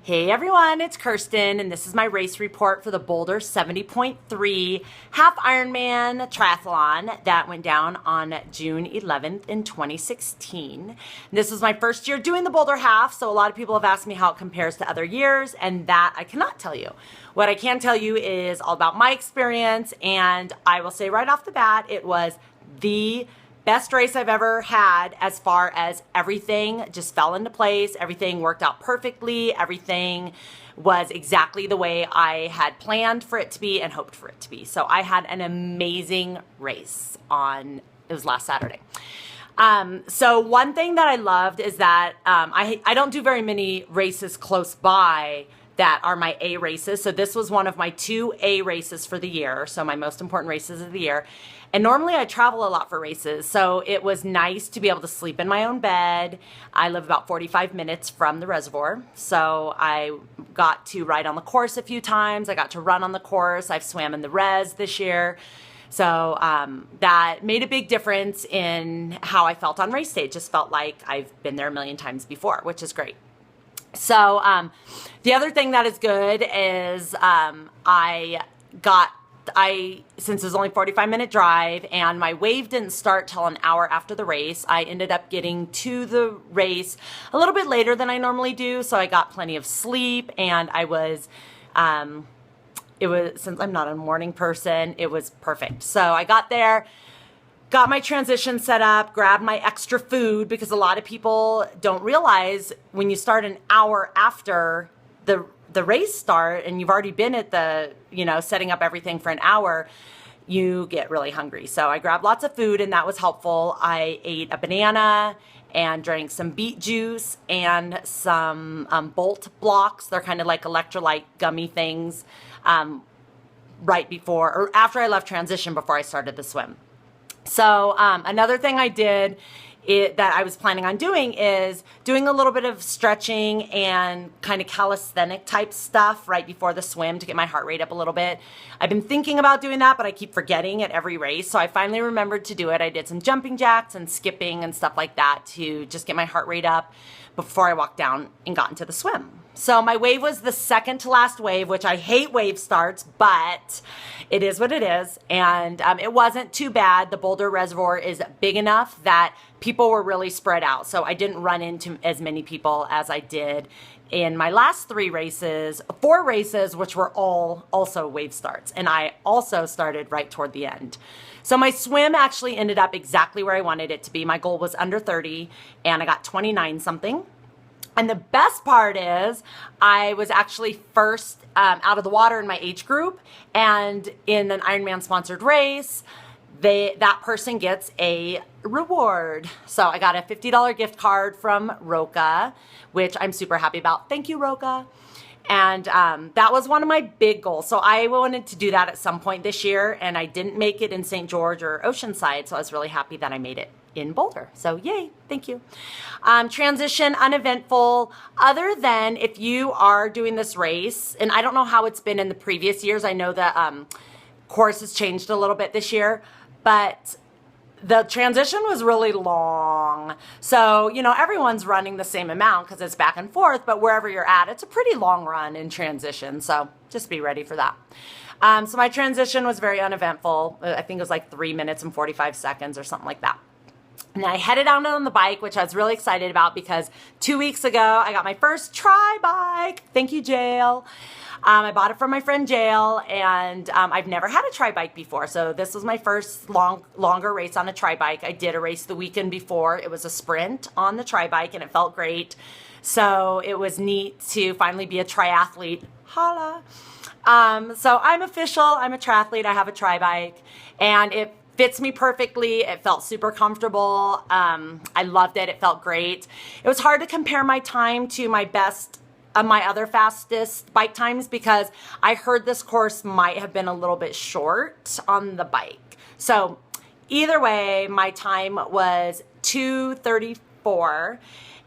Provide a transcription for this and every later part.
Hey everyone, it's Kirsten, and this is my race report for the Boulder 70.3 half Ironman triathlon that went down on June 11th in 2016. This was my first year doing the Boulder half, so a lot of people have asked me how it compares to other years, and that I cannot tell you. What I can tell you is all about my experience, and I will say right off the bat, it was the best race I've ever had as far as everything just fell into place. Everything worked out perfectly. Everything was exactly the way I had planned for it to be and hoped for it to be. So I had an amazing race it was last Saturday. So one thing that I loved is that I don't do very many races close by that are my A races. So this was one of my 2 A races for the year. So my most important races of the year. And normally I travel a lot for races. So it was nice to be able to sleep in my own bed. I live about 45 minutes from the reservoir. So I got to ride on the course a few times. I got to run on the course. I've swam in the res this year. So that made a big difference in how I felt on race day. It just felt like I've been there a million times before, which is great. So the other thing that is good is since it was only a 45-minute drive and my wave didn't start till an hour after the race, I ended up getting to the race a little bit later than I normally do. So I got plenty of sleep, and since I'm not a morning person, it was perfect. So I got there, got my transition set up, grabbed my extra food, because a lot of people don't realize when you start an hour after the race start and you've already been at setting up everything for an hour, you get really hungry. So I grabbed lots of food, and that was helpful. I ate a banana and drank some beet juice and some Bolt blocks. They're kind of like electrolyte gummy things right before or after I left transition before I started the swim. So another thing I did that I was planning on doing is doing a little bit of stretching and kind of calisthenic type stuff right before the swim to get my heart rate up a little bit. I've been thinking about doing that, but I keep forgetting at every race. So I finally remembered to do it. I did some jumping jacks and skipping and stuff like that to just get my heart rate up before I walked down and got into the swim. So my wave was the second to last wave, which I hate wave starts, but it is what it is. And it wasn't too bad. The Boulder Reservoir is big enough that people were really spread out. So I didn't run into as many people as I did in my last 4 races, which were all also wave starts. And I also started right toward the end. So my swim actually ended up exactly where I wanted it to be. My goal was under 30, and I got 29 something. And the best part is I was actually first out of the water in my age group, and in an Ironman sponsored race, that person gets a reward. So I got a $50 gift card from Roca, which I'm super happy about. Thank you, Roca. And that was one of my big goals. So I wanted to do that at some point this year, and I didn't make it in St. George or Oceanside, so I was really happy that I made it in Boulder. So yay, thank you. Transition, uneventful, other than if you are doing this race, and I don't know how it's been in the previous years. I know the course has changed a little bit this year, but the transition was really long. So, everyone's running the same amount because it's back and forth, but wherever you're at, it's a pretty long run in transition. So just be ready for that. So my transition was very uneventful. I think it was like 3 minutes and 45 seconds or something like that. And I headed out on the bike, which I was really excited about because 2 weeks ago, I got my first tri-bike. Thank you, Jail. I bought it from my friend Jail, and I've never had a tri-bike before. So this was my first longer race on a tri-bike. I did a race the weekend before. It was a sprint on the tri-bike, and it felt great. So it was neat to finally be a triathlete. Holla. So I'm official. I'm a triathlete. I have a tri-bike, and it fits me perfectly. It felt super comfortable. I loved it. It felt great. It was hard to compare my time to my other fastest bike times because I heard this course might have been a little bit short on the bike. So either way, my time was 2:34,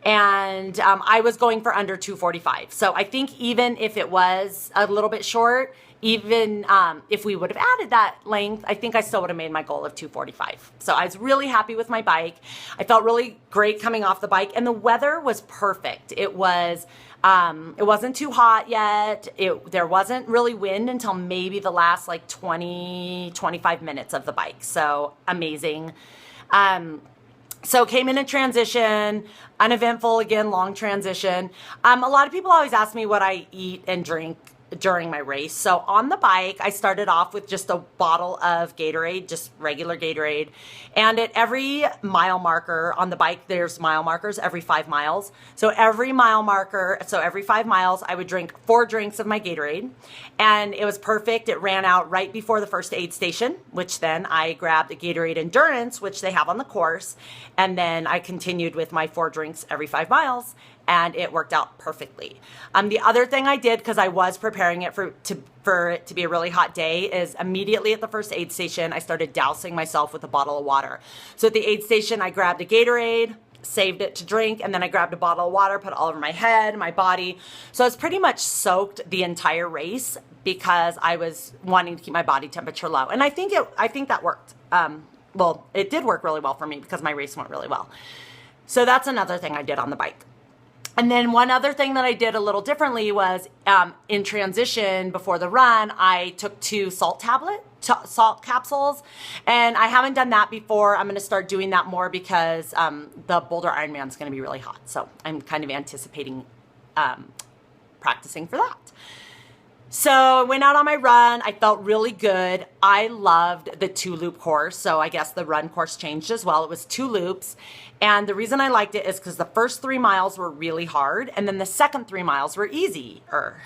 and I was going for under 2:45. So I think even if it was a little bit short, even if we would have added that length, I think I still would have made my goal of 2:45. So I was really happy with my bike. I felt really great coming off the bike, and the weather was perfect. It was It wasn't too hot yet. There wasn't really wind until maybe the last like 20, 25 minutes of the bike. So amazing. So came in a transition, uneventful again, long transition. A lot of people always ask me what I eat and drink during my race. So on the bike, I started off with just a bottle of Gatorade, just regular Gatorade. And at every mile marker on the bike, there's mile markers every 5 miles. So every mile marker, so every 5 miles, I would drink 4 drinks of my Gatorade. And it was perfect. It ran out right before the first aid station, which then I grabbed a Gatorade Endurance, which they have on the course. And then I continued with my 4 drinks every 5 miles. And it worked out perfectly. The other thing I did, because I was preparing it for it to be a really hot day, is immediately at the first aid station, I started dousing myself with a bottle of water. So at the aid station, I grabbed a Gatorade, saved it to drink, and then I grabbed a bottle of water, put it all over my head, my body. So I was pretty much soaked the entire race because I was wanting to keep my body temperature low. And I think that worked. Well, it did work really well for me because my race went really well. So that's another thing I did on the bike. And then one other thing that I did a little differently was in transition before the run, I took 2 salt capsules, and I haven't done that before. I'm going to start doing that more because the Boulder Ironman is going to be really hot. So I'm kind of anticipating practicing for that. So I went out on my run. I felt really good. I loved the 2-loop course. So I guess the run course changed as well. It was 2 loops. And the reason I liked it is because the first 3 miles were really hard. And then the second 3 miles were easier.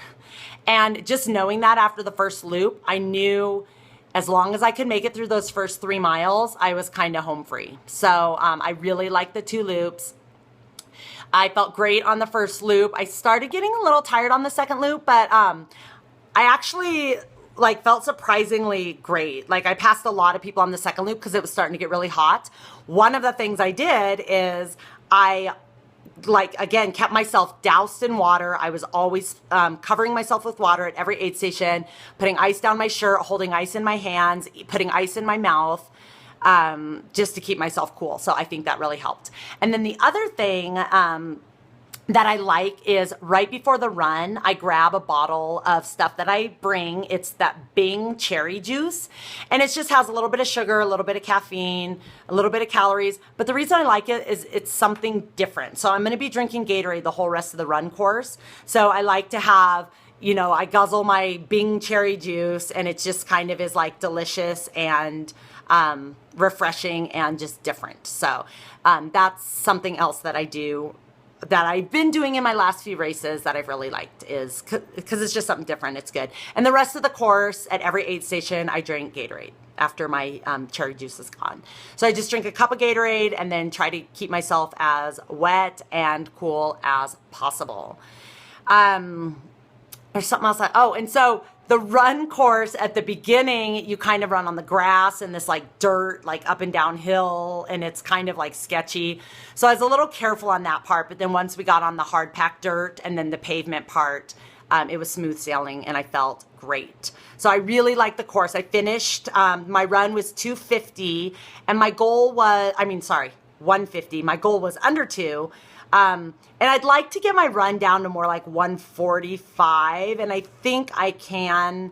And just knowing that after the first loop, I knew as long as I could make it through those first 3 miles, I was kind of home free. So I really liked the 2 loops. I felt great on the first loop. I started getting a little tired on the second loop, but I actually felt surprisingly great. I passed a lot of people on the second loop because it was starting to get really hot. One of the things I did is I again, kept myself doused in water. I was always covering myself with water at every aid station, putting ice down my shirt, holding ice in my hands, putting ice in my mouth, just to keep myself cool. So I think that really helped. And then the other thing that I like is right before the run, I grab a bottle of stuff that I bring. It's that Bing cherry juice. And it just has a little bit of sugar, a little bit of caffeine, a little bit of calories. But the reason I like it is it's something different. So I'm going to be drinking Gatorade the whole rest of the run course. So I like to have, I guzzle my Bing cherry juice, and it just kind of is delicious and refreshing and just different. So that's something else that I do, that I've been doing in my last few races that I've really liked, is because it's just something different. It's good. And the rest of the course, at every aid station, I drink Gatorade after my cherry juice is gone. So I just drink a cup of Gatorade and then try to keep myself as wet and cool as possible. There's something else. And so the run course at the beginning, you kind of run on the grass and this dirt, up and down hill, and it's kind of sketchy. So I was a little careful on that part, but then once we got on the hard packed dirt and then the pavement part, it was smooth sailing and I felt great. So I really liked the course. I finished, my run was 250 and my goal was, 150. My goal was under 2. And I'd like to get my run down to more 145, and I think I can,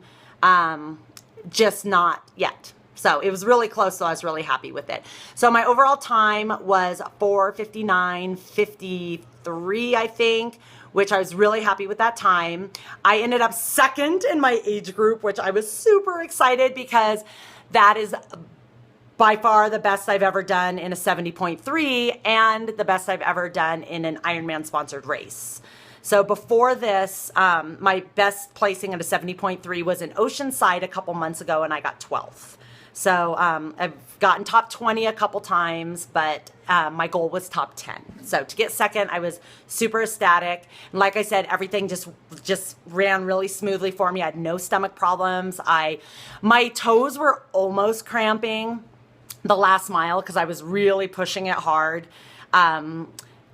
just not yet. So it was really close, so I was really happy with it. So my overall time was 4:59:53, I think, which I was really happy with that time. I ended up second in my age group, which I was super excited because that is by far the best I've ever done in a 70.3 and the best I've ever done in an Ironman sponsored race. So before this, my best placing at a 70.3 was in Oceanside a couple months ago, and I got 12th. So I've gotten top 20 a couple times, but my goal was top 10. So to get second, I was super ecstatic. And like I said, everything just ran really smoothly for me. I had no stomach problems. My toes were almost cramping the last mile because I was really pushing it hard. I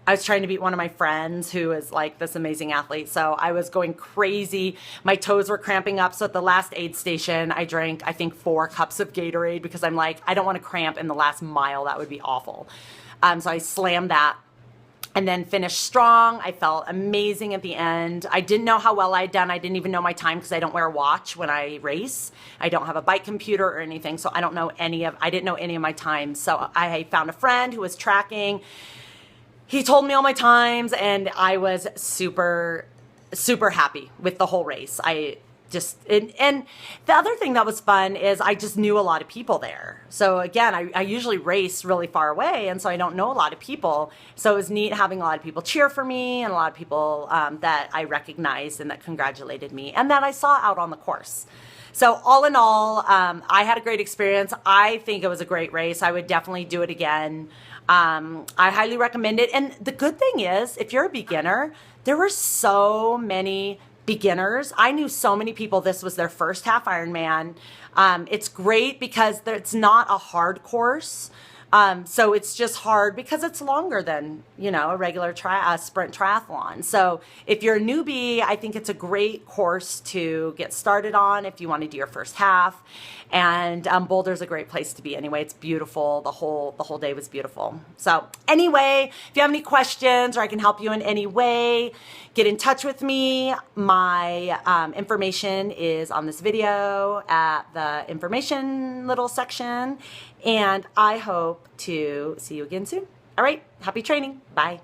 was trying to beat one of my friends who is this amazing athlete. So I was going crazy. My toes were cramping up. So at the last aid station, I drank, I think, 4 cups of Gatorade because I'm I don't want to cramp in the last mile. That would be awful. So I slammed that. and then finished strong. I felt amazing at the end. I didn't know how well I'd done. I didn't even know my time because I don't wear a watch when I race. I don't have a bike computer or anything, so I didn't know any of my times. So I found a friend who was tracking. He told me all my times, and I was super, super happy with the whole race. And the other thing that was fun is I just knew a lot of people there. So again, I usually race really far away, and so I don't know a lot of people. So it was neat having a lot of people cheer for me, and a lot of people that I recognized and that congratulated me and that I saw out on the course. So all in all, I had a great experience. I think it was a great race. I would definitely do it again. I highly recommend it. And the good thing is, if you're a beginner, there were so many beginners. I knew so many people, this was their first half Ironman. It's great because it's not a hard course. So it's just hard because it's longer than, a regular sprint triathlon. So if you're a newbie, I think it's a great course to get started on if you want to do your first half. And Boulder's a great place to be anyway. It's beautiful. The whole day was beautiful. So anyway, if you have any questions or I can help you in any way, get in touch with me. My information is on this video at the information little section. And I hope to see you again soon. All right, happy training. Bye.